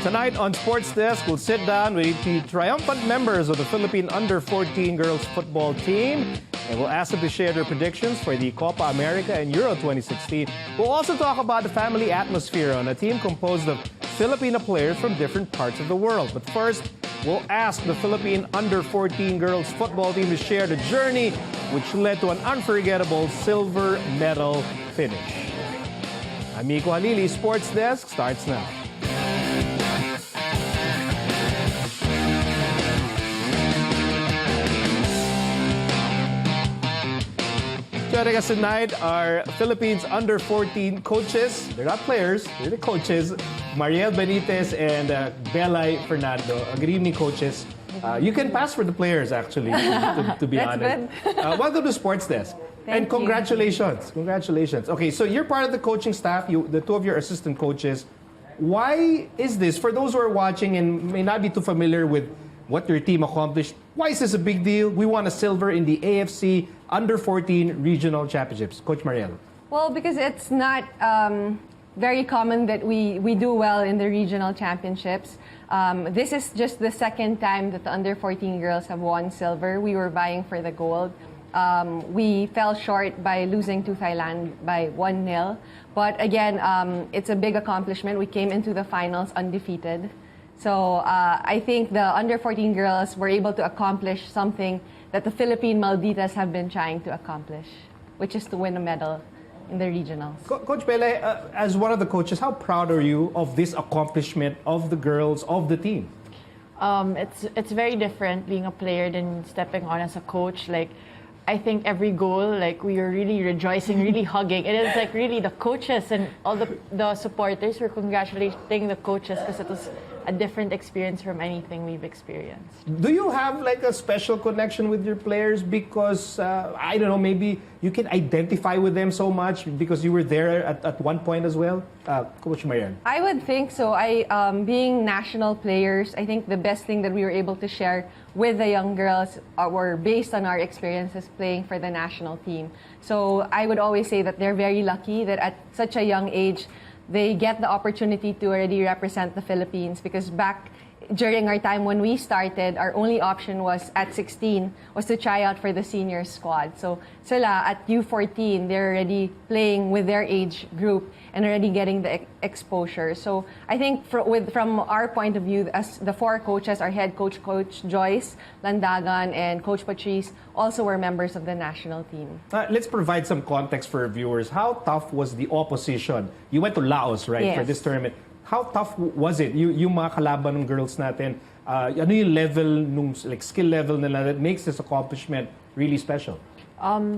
Tonight on Sports Desk, we'll sit down with the triumphant members of the Philippine Under-14 girls football team, and we'll ask them to share their predictions for the Copa America and Euro 2016. We'll also talk about the family atmosphere on a team composed of Filipino players from different parts of the world. But first, we'll ask the Philippine Under-14 girls football team to share the journey which led to an unforgettable silver medal finish. Amico Halili, Sports Desk starts now. Joining us tonight are Philippines Under-14 coaches. They're not players, they're the coaches. Marielle Benitez and Belay Fernando. Good evening, coaches. You can pass for the players, actually, to be honest. Welcome to Sports Desk. And congratulations. Congratulations. Okay, so you're part of the coaching staff, the two of your assistant coaches. Why is this? For those who are watching and may not be too familiar with what your team accomplished, why is this a big deal? We won a silver in the AFC Under-14 Regional Championships. Coach Marielle. Well, because it's not very common that we do well in the regional championships. This is just the second time that the Under-14 girls have won silver. We were vying for the gold. We fell short by losing to Thailand by 1-0. But again, it's a big accomplishment. We came into the finals undefeated. So I think the Under-14 girls were able to accomplish something that the Philippine Malditas have been trying to accomplish, which is to win a medal in the regionals. Coach Belay, as one of the coaches, how proud are you of this accomplishment of the girls, of the team? It's very different being a player than stepping on as a coach. Like, I think every goal, like, we were really rejoicing, really hugging. It is like really the coaches and all the supporters were congratulating the coaches because it was a different experience from anything we've experienced. Do you have like a special connection with your players because, I don't know, maybe you can identify with them so much because you were there at one point as well? Coach Marielle. I would think so. Being national players, I think the best thing that we were able to share with the young girls were based on our experiences playing for the national team. So I would always say that they're very lucky that at such a young age, they get the opportunity to already represent the Philippines, because back during our time when we started, our only option was at 16 was to try out for the senior squad. So sila at U14, they're already playing with their age group and already getting the exposure. So I think from our point of view, as the four coaches, our head coach, Coach Joyce Landagan, and Coach Patrice, also were members of the national team. Let's provide some context for viewers. How tough was the opposition? You went to Laos, right, for this tournament. How tough was it? Yung mga kalaban ng girls natin, ano yung level, nung like skill level nila that makes this accomplishment really special?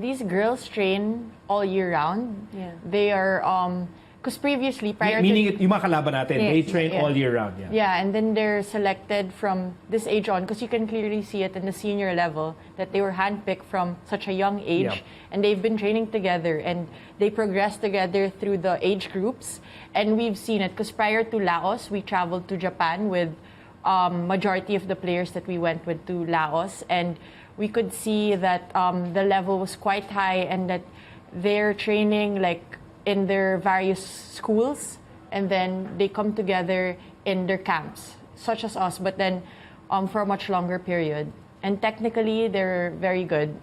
These girls train all year round. Yeah. They are, because previously, meaning yung mga kalaban natin, they train all year round. Yeah, and then they're selected from this age on, because you can clearly see it in the senior level that they were handpicked from such a young age, and they've been training together, and they progress together through the age groups. And we've seen it because prior to Laos, we traveled to Japan with majority of the players that we went with to Laos, and we could see that the level was quite high and that they're training like in their various schools, and then they come together in their camps, such as us, but then for a much longer period. And technically, they're very good.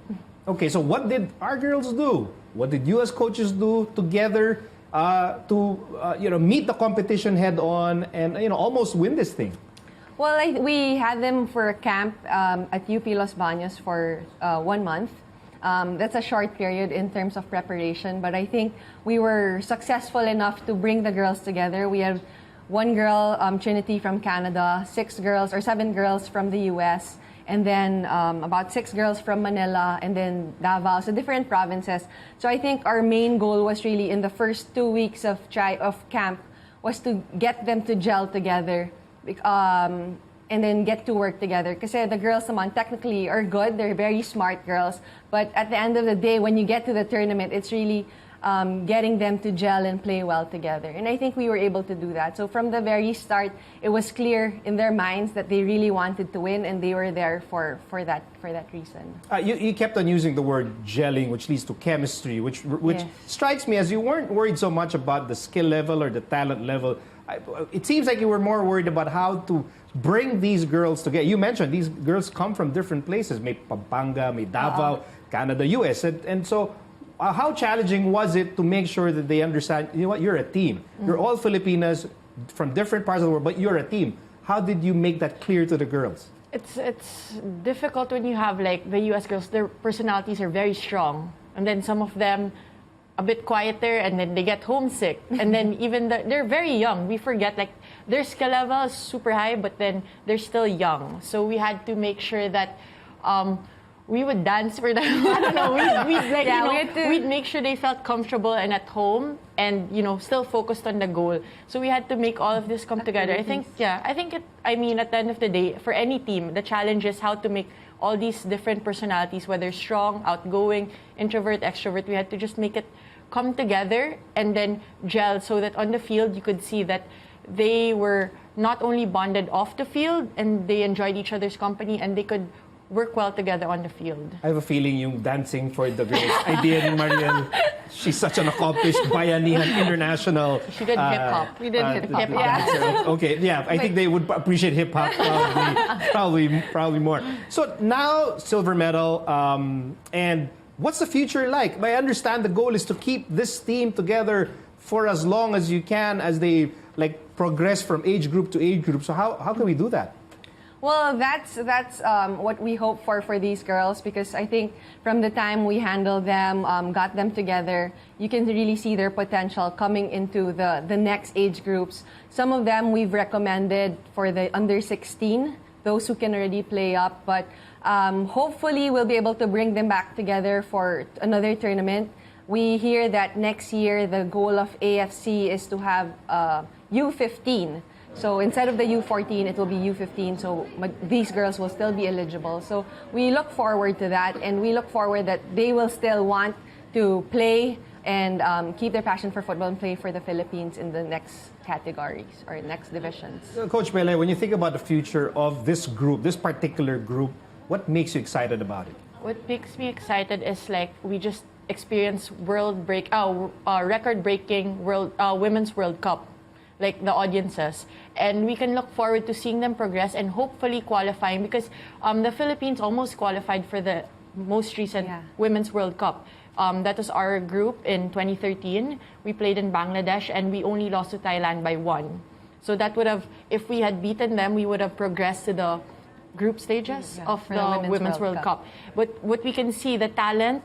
Okay, so what did our girls do? What did you as coaches do together to meet the competition head on and almost win this thing? Well, we had them for a camp at UP Los Baños for 1 month. That's a short period in terms of preparation, but I think we were successful enough to bring the girls together. We have one girl, Trinity, from Canada, 7 girls from the US, and then about 6 girls from Manila, and then Davao, so different provinces. So I think our main goal was really in the first 2 weeks of camp was to get them to gel together and then get to work together. Because the girls naman technically are good, they're very smart girls, but at the end of the day, when you get to the tournament, it's really getting them to gel and play well together. And I think we were able to do that. So from the very start, it was clear in their minds that they really wanted to win, and they were there for that reason. You kept on using the word gelling, which leads to chemistry, which Yes. strikes me as you weren't worried so much about the skill level or the talent level. It seems like you were more worried about how to bring these girls together. You mentioned these girls come from different places. May Pampanga, may Davao, Canada, US. And so how challenging was it to make sure that they understand, you know what, you're a team. You're all Filipinas from different parts of the world, but you're a team. How did you make that clear to the girls? It's difficult when you have like the US girls. Their personalities are very strong, and then some of them a bit quieter, and then they get homesick, and then even they're very young. We forget like their skill level is super high, but then they're still young. So we had to make sure that we would dance for them. I don't know. We'd make sure they felt comfortable and at home, and still focused on the goal. So we had to make all of this come together. I think at the end of the day, for any team, the challenge is how to make all these different personalities, whether strong, outgoing, introvert, extrovert, we had to just make it come together and then gel, so that on the field you could see that they were not only bonded off the field and they enjoyed each other's company, and they could work well together on the field. I have a feeling yung dancing for the girls idea ni Marielle, she's such an accomplished Bayanihan international. She did hip-hop. We did hip-hop, dancer. Okay, yeah, I think they would appreciate hip-hop probably more. So now, silver medal, and what's the future like? I understand the goal is to keep this team together for as long as you can as they progress from age group to age group. So how can we do that? Well, that's what we hope for these girls, because I think from the time we handled them, got them together, you can really see their potential coming into the next age groups. Some of them we've recommended for the under 16, those who can already play up, but hopefully we'll be able to bring them back together for another tournament. We hear that next year the goal of AFC is to have U15. So instead of the U14, it will be U15, so these girls will still be eligible. So we look forward to that, and we look forward that they will still want to play and keep their passion for football and play for the Philippines in the next categories or next divisions. Coach Belay, when you think about the future of this group, this particular group, what makes you excited about it? What makes me excited is we just experienced record-breaking Women's World Cup. Like the audiences, and we can look forward to seeing them progress and hopefully qualifying, because the Philippines almost qualified for the most recent Women's World Cup. That was our group in 2013. We played in Bangladesh and we only lost to Thailand by 1. So that would have, if we had beaten them, we would have progressed to the group stages of the Women's World Cup. But what we can see, the talent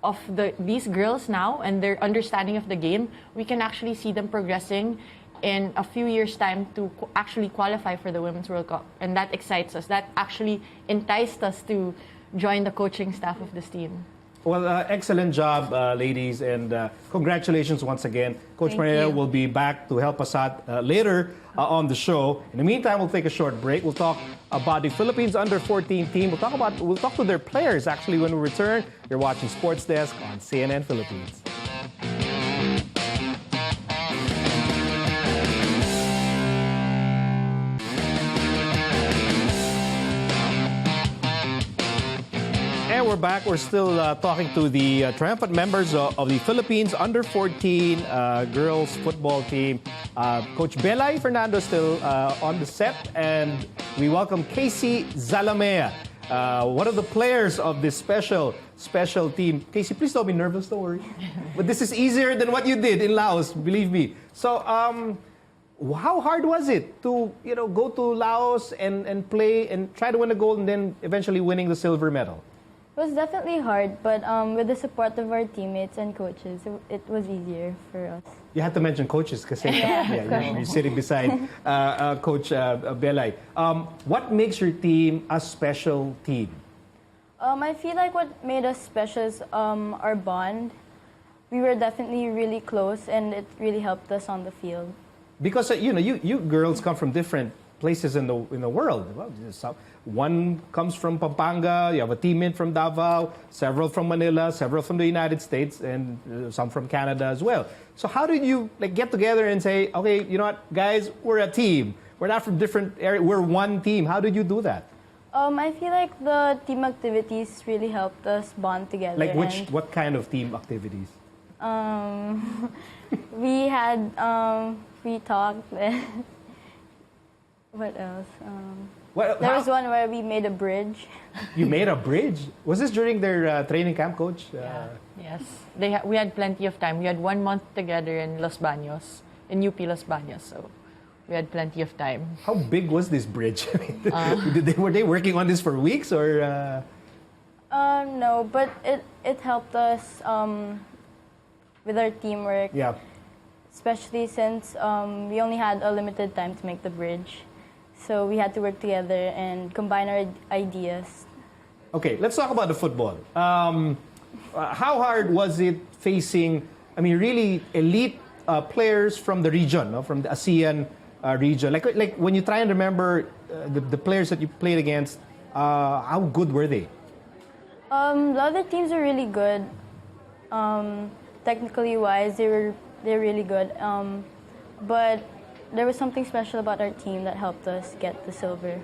of these girls now and their understanding of the game, we can actually see them progressing in a few years' time to actually qualify for the Women's World Cup. And that excites us. That actually enticed us to join the coaching staff of this team. Well, excellent job, ladies, and congratulations once again. Coach Marielle will be back to help us out later on the show. In the meantime, we'll take a short break. We'll talk about the Philippines Under-14 team. We'll talk to their players, actually, when we return. You're watching Sports Desk on CNN Philippines. And we're back. We're still talking to the triumphant members of the Philippines Under-14 girls football team. Coach Belay Fernando still on the set, and we welcome Casey Zalamea, one of the players of this special team. Casey, please don't be nervous. Don't worry. But this is easier than what you did in Laos, believe me. So, how hard was it to go to Laos and play and try to win a gold and then eventually winning the silver medal? It was definitely hard, but with the support of our teammates and coaches, it was easier for us. You had to mention coaches because you're sitting beside Coach Belay. What makes your team a special team? I feel like what made us special is our bond. We were definitely really close, and it really helped us on the field. Because you girls come from different places in the world. Well, one comes from Pampanga. You have a team in from Davao, several from Manila, several from the United States, and some from Canada as well. So how did you get together and say, okay, you know what, guys, we're a team. We're not from different areas. We're one team. How did you do that? I feel like the team activities really helped us bond together. Like what kind of team activities? We had we talked. What else? There was one where we made a bridge. You made a bridge? Was this during their training camp, Coach? Yes. We had plenty of time. We had 1 month together in Los Baños, in UP Los Baños. So we had plenty of time. How big was this bridge? Were they working on this for weeks or? No, but it helped us with our teamwork. Yeah. Especially since we only had a limited time to make the bridge. So we had to work together and combine our ideas. Okay, let's talk about the football. How hard was it facing, really elite players from the region, no? From the ASEAN region? Like when you try and remember the players that you played against, how good were they? The other teams are really good. Technically wise, they're really good. But there was something special about our team that helped us get the silver.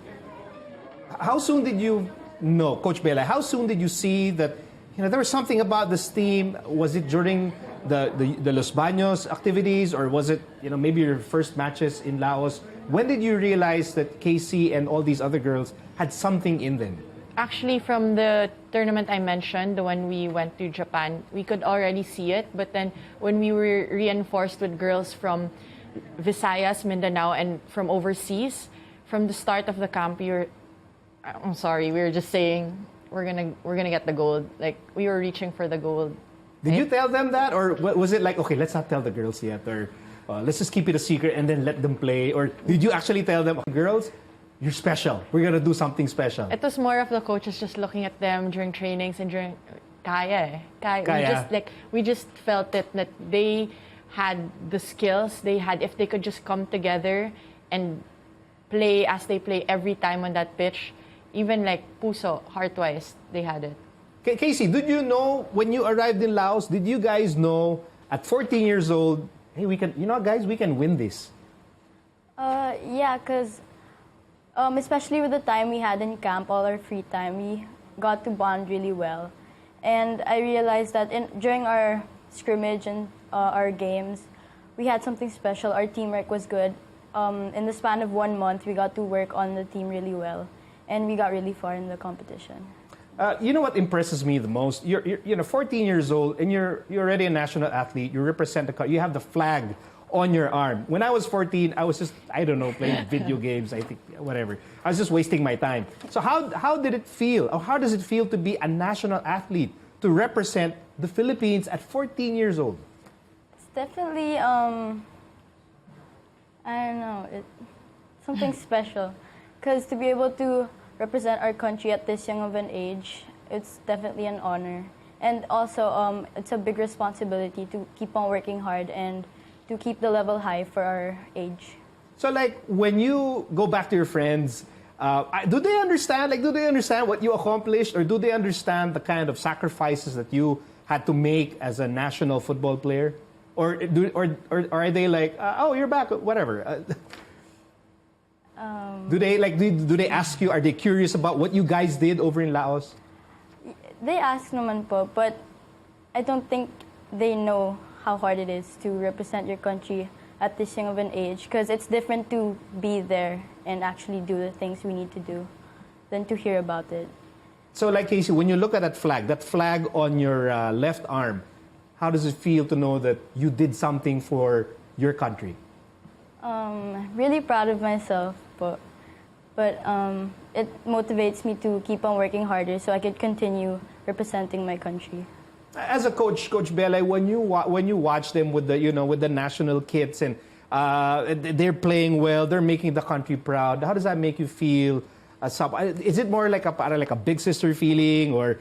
How soon did you know, Coach Belay, how soon did you see that there was something about this team? Was it during the Los Baños activities, or was it maybe your first matches in Laos? When did you realize that KC and all these other girls had something in them? Actually, from the tournament I mentioned, the one we went to Japan, we could already see it. But then when we were reinforced with girls from Visayas, Mindanao, and from overseas, from the start of the camp, we were just saying we're gonna get the gold. Like, we were reaching for the gold. Did you tell them that, or was it like, okay, let's not tell the girls yet, or let's just keep it a secret and then let them play? Or did you actually tell them, girls, you're special, we're gonna do something special? It was more of the coaches just looking at them during trainings and during kaya. We just felt it, that they had the skills. They had, if they could just come together and play as they play every time on that pitch, even like puso, heart-wise, they had it. Casey, did you know when you arrived in Laos, did you guys know at 14 years old, hey, we can win this? Yeah, because especially with the time we had in camp, all our free time, we got to bond really well. And I realized that during our scrimmage and our games, we had something special. Our teamwork was good. In the span of 1 month, we got to work on the team really well, and we got really far in the competition. You know what impresses me the most? You're 14 years old, and you're already a national athlete. You represent the country. You have the flag on your arm. When I was 14, I was just, playing video games, I think, whatever. I was just wasting my time. So how did it feel? Or how does it feel to be a national athlete, to represent the Philippines at 14 years old? It's definitely, I don't know, something special. Because to be able to represent our country at this young of an age, it's definitely an honor. And also, it's a big responsibility to keep on working hard and to keep the level high for our age. So, when you go back to your friends, do they understand? Do they understand what you accomplished, or do they understand the kind of sacrifices that you had to make as a national football player, or are they like, oh, you're back, whatever? Do they ask you? Are they curious about what you guys did over in Laos? They ask naman po, but I don't think they know how hard it is to represent your country at this young of an age, because it's different to be there and actually do the things we need to do than to hear about it. So, Casey, when you look at that flag on your left arm, how does it feel to know that you did something for your country? Really proud of myself, but it motivates me to keep on working harder so I could continue representing my country. As a coach, Coach Belay, when you watch them with the national kits and they're playing well, they're making the country proud. How does that make you feel? Is it more like a big sister feeling, or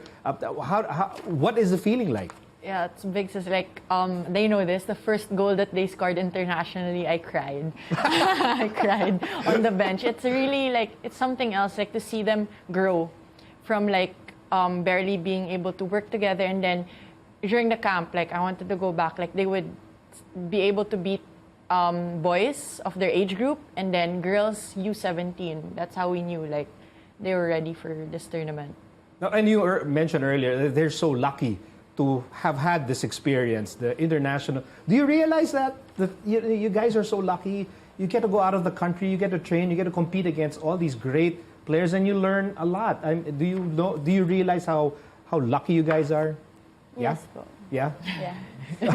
what is the feeling like? Yeah, it's big. So like, they know this. The first goal that they scored internationally, I cried. I cried on the bench. It's really like, it's something else, like to see them grow from like barely being able to work together. And then during the camp, like I wanted to go back, like they would be able to beat boys of their age group and then girls U17. That's how we knew like they were ready for this tournament. Now, and you mentioned earlier that they're so lucky to have had this experience, the international. Do you realize that you guys are so lucky? You get to go out of the country, you get to train, you get to compete against all these great players, and you learn a lot. Do you realize how lucky you guys are? Yes, po. Yeah? Yeah. I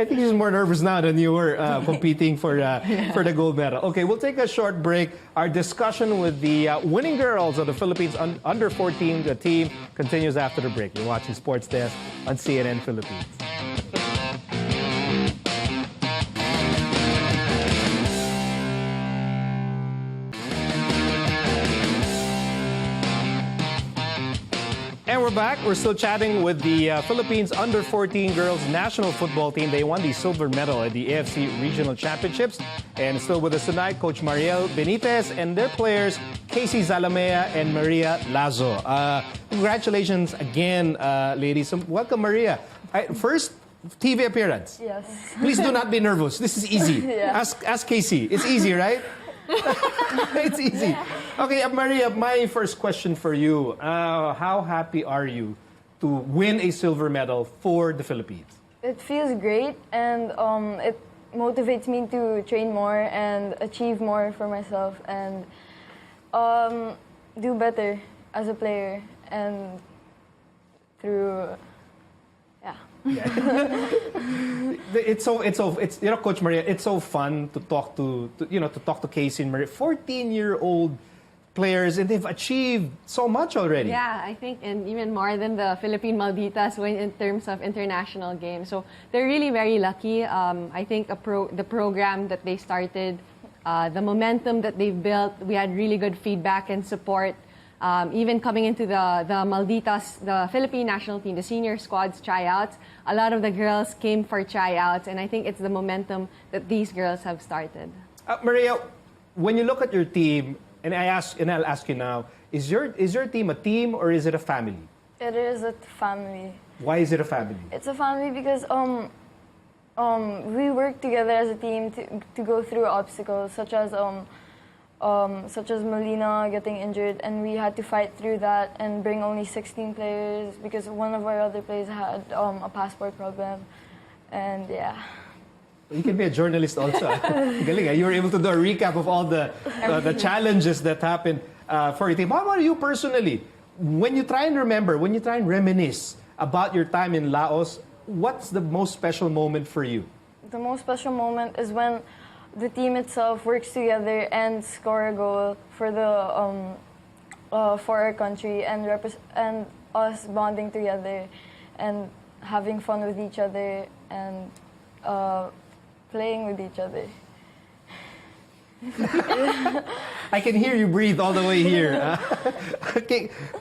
think she's more nervous now than you were competing for the gold medal. Okay, we'll take a short break. Our discussion with the winning girls of the Philippines under 14 team continues after the break. You're watching Sports Desk on CNN Philippines. And we're back. We're still chatting with the Philippines under-14 girls national football team. They won the silver medal at the AFC Regional Championships. And still with us tonight, Coach Marielle Benitez and their players, Casey Zalamea and Maria Lazo. Congratulations again, ladies. Welcome, Maria. First TV appearance. Yes. Please do not be nervous. This is easy. Yeah. Ask Casey. It's easy, right? It's easy. Okay, Maria, my first question for you. How happy are you to win a silver medal for the Philippines? It feels great, and it motivates me to train more and achieve more for myself and do better as a player and through, yeah. It's you know, Coach Maria, it's so fun to talk to Casey and Maria, 14-year-old players, and they've achieved so much already. Yeah, I think, and even more than the Philippine Malditas when in terms of international games. So they're really very lucky. I think the program that they started, the momentum that they've built, we had really good feedback and support. Even coming into the Malditas, the Philippine national team, the senior squad's tryouts, a lot of the girls came for tryouts, and I think it's the momentum that these girls have started. Maria, when you look at your team, and I'll ask you now, is your team a team or is it a family? It is a family. Why is it a family? It's a family because we work together as a team to go through obstacles such as Melina getting injured, and we had to fight through that and bring only 16 players because one of our other players had a passport problem, and yeah. You can be a journalist also. Galing, you were able to do a recap of all the challenges that happened for your team. How about you personally? When you try and reminisce about your time in Laos, what's the most special moment for you? The most special moment is when the team itself works together and score a goal for our country and us bonding together and having fun with each other and playing with each other. I can hear you breathe all the way here.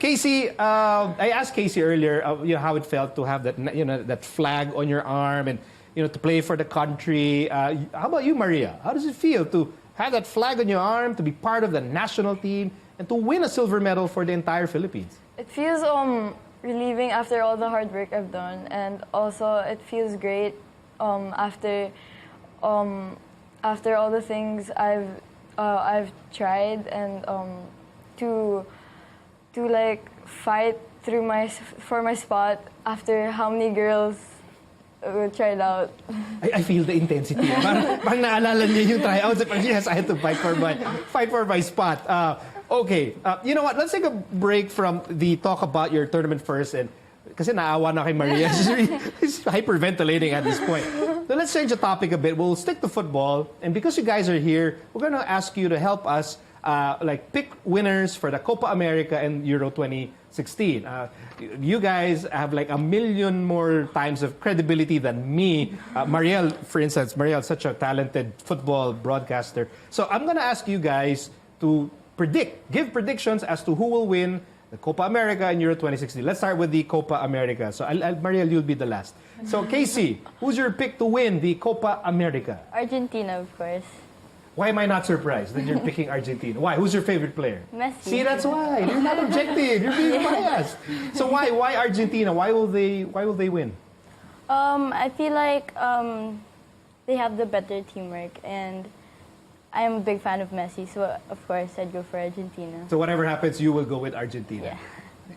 Casey, I asked Casey earlier, how it felt to have that flag on your arm and to play for the country. How about you, Maria? How does it feel to have that flag on your arm, to be part of the national team, and to win a silver medal for the entire Philippines? It feels relieving after all the hard work I've done, and also it feels great after all the things I've tried and to like fight through for my spot after how many girls tried out. I feel the intensity. Parang naalala niyo yung tryouts. Yes, I had to fight for my spot. Okay, you know what? Let's take a break from the talk about your tournament first, and kasi naawa na kay Maria. She's hyperventilating at this point. So let's change the topic a bit. We'll stick to football, and because you guys are here, we're going to ask you to help us pick winners for the Copa America and Euro 2016. You guys have like a million more times of credibility than me. Marielle, for instance, Marielle, such a talented football broadcaster. So I'm going to ask you guys to give predictions as to who will win the Copa America and Euro 2016. Let's start with the Copa America. So, Marielle, you'll be the last. So, Casey, who's your pick to win the Copa America? Argentina, of course. Why am I not surprised that you're picking Argentina? Why? Who's your favorite player? Messi. See, that's why. You're not objective. You're being biased. So why Argentina? Why will they win? I feel like they have the better teamwork, and I am a big fan of Messi, so of course I'd go for Argentina. So whatever happens, you will go with Argentina.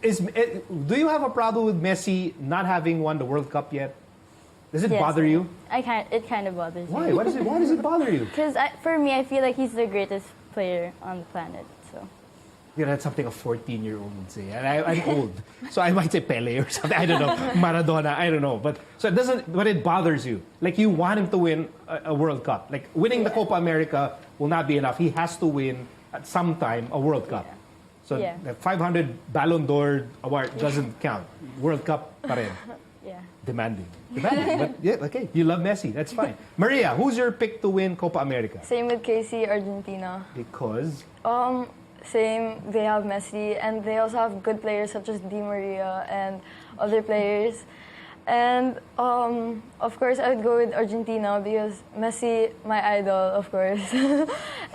Yeah. Do you have a problem with Messi not having won the World Cup yet? Does it Yes. bother you? It kind of bothers me. Why? Why does it bother you? Because for me, I feel like he's the greatest player on the planet. So Yeah, that's something a 14-year-old would say. And I'm old, so I might say Pele or something. I don't know, Maradona. I don't know. But so it doesn't. But it bothers you. Like you want him to win a World Cup. Like winning the Copa America will not be enough. He has to win at some time a World Cup. So Yeah. the 500 Ballon d'Or award doesn't count. World Cup pa rin. yeah. Demanding. But yeah, okay. You love Messi. That's fine. Maria, who's your pick to win Copa America? Same with Casey, Argentina. Because Same, they have Messi, and they also have good players such as Di Maria and other players. And of course, I would go with Argentina because Messi, my idol, of course,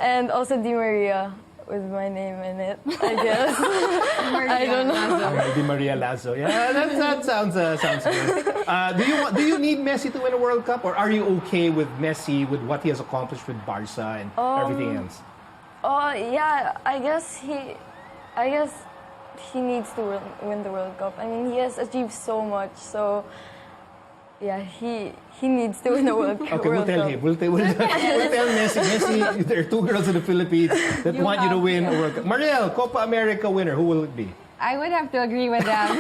and also Di Maria with my name in it, I guess. I don't know. Di Maria Lazo. Yeah, that sounds good. Do you need Messi to win a World Cup, or are you okay with Messi with what he has accomplished with Barca and everything else? Yeah, I guess he needs to win the World Cup. I mean, he has achieved so much, so yeah, he needs to win the World Cup. Okay, we'll tell him. We'll tell Messi. Messi, there are two girls in the Philippines that want you to win a World Cup. Marielle, Copa America winner, who will it be? I would have to agree with them.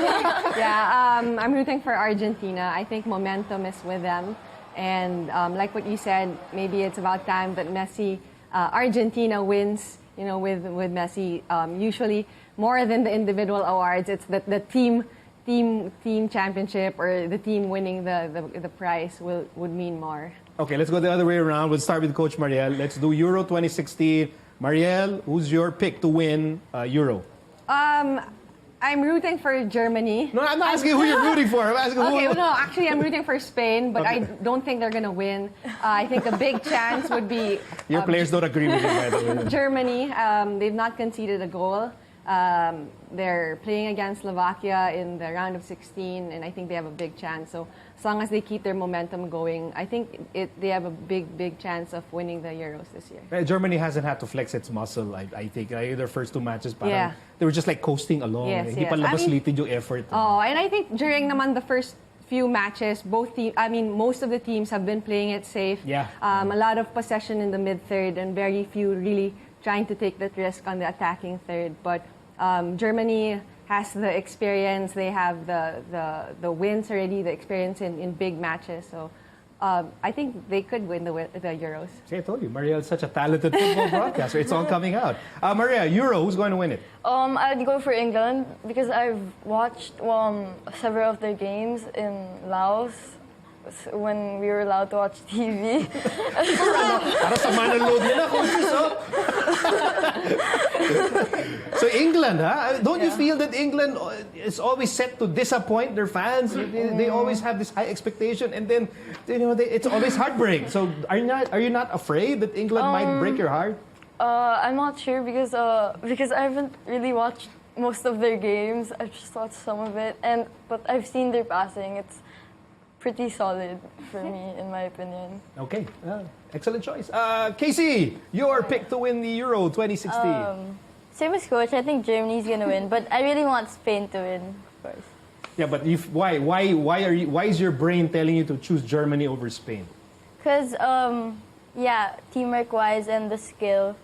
Yeah, I'm rooting for Argentina. I think momentum is with them. And like what you said, maybe it's about time that Argentina wins, with Messi. Usually more than the individual awards, it's that the team championship or the team winning the prize would mean more. Okay, let's go the other way around. We'll start with Coach Marielle. Let's do Euro 2016. Marielle, who's your pick to win Euro? I'm rooting for Germany. No, I'm not asking who you're rooting for. I'm asking Okay, who. no, actually I'm rooting for Spain, but I don't think they're going to win. I think a big chance would be Your players don't agree with you, by the way. Germany. They've not conceded a goal. They're playing against Slovakia in the round of 16, and I think they have a big chance. So as long as they keep their momentum going, I think they have a big chance of winning the Euros this year. Germany hasn't had to flex its muscle, I think. Their first two matches, parang Yeah. they were just like coasting along. Yes, Hindi yes. pa I labas mean- litin yung effort. Oh, and I think during naman the first few matches, most of the teams have been playing it safe. Yeah. A lot of possession in the mid-third and very few really trying to take that risk on the attacking third. But Germany has the experience. They have the wins already, the experience in big matches. So I think they could win the Euros. See, I told you, Marielle's such a talented football broadcaster. It's all coming out. Maria, Euro, who's going to win it? I'd go for England because I've watched several of their games in Laos when we were allowed to watch TV. Para sa manaload nila, coaches, oh. So England, huh? Don't you feel that England is always set to disappoint their fans? They always have this high expectation, and then it's always heartbreak. So are you not afraid that England might break your heart? I'm not sure because I haven't really watched most of their games. I've just watched some of it, but I've seen their passing. It's pretty solid for me, in my opinion. Okay, excellent choice. Casey, your pick to win the Euro 2016. Same as Coach, I think Germany's gonna win, but I really want Spain to win, of course. Yeah, but why is your brain telling you to choose Germany over Spain? Because, teamwork-wise and the skill,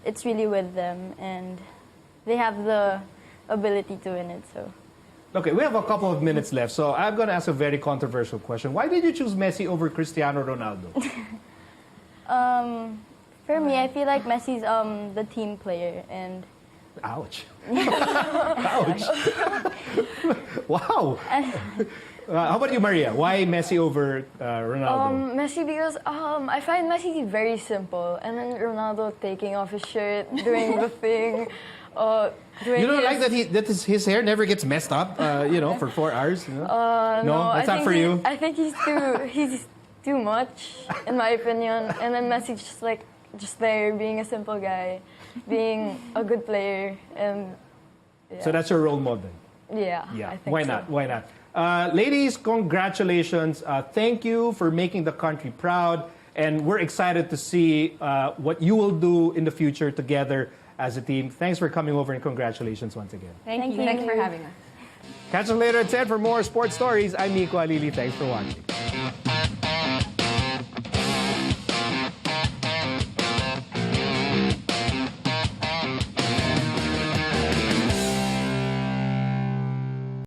it's really with them, and they have the ability to win it, so... Okay, we have a couple of minutes left, so I'm going to ask a very controversial question. Why did you choose Messi over Cristiano Ronaldo? For me, I feel like Messi's the team player, and... Ouch. Ouch. Wow. How about you, Maria? Why Messi over Ronaldo? Messi because I find Messi very simple, and then Ronaldo taking off his shirt, doing the thing. You don't like that his hair never gets messed up, for 4 hours? No, that's not for you. I think he's too much, in my opinion. And then Messi's just there, being a simple guy, being a good player, and yeah. So that's your role model. Yeah. Yeah. I think so. Why not? Ladies, congratulations! Thank you for making the country proud, and we're excited to see what you will do in the future together as a team. Thanks for coming over, and congratulations once again. Thank you. Thanks for having us. Catch us later at 10 for more sports stories. I'm Nico Alili. Thanks for watching.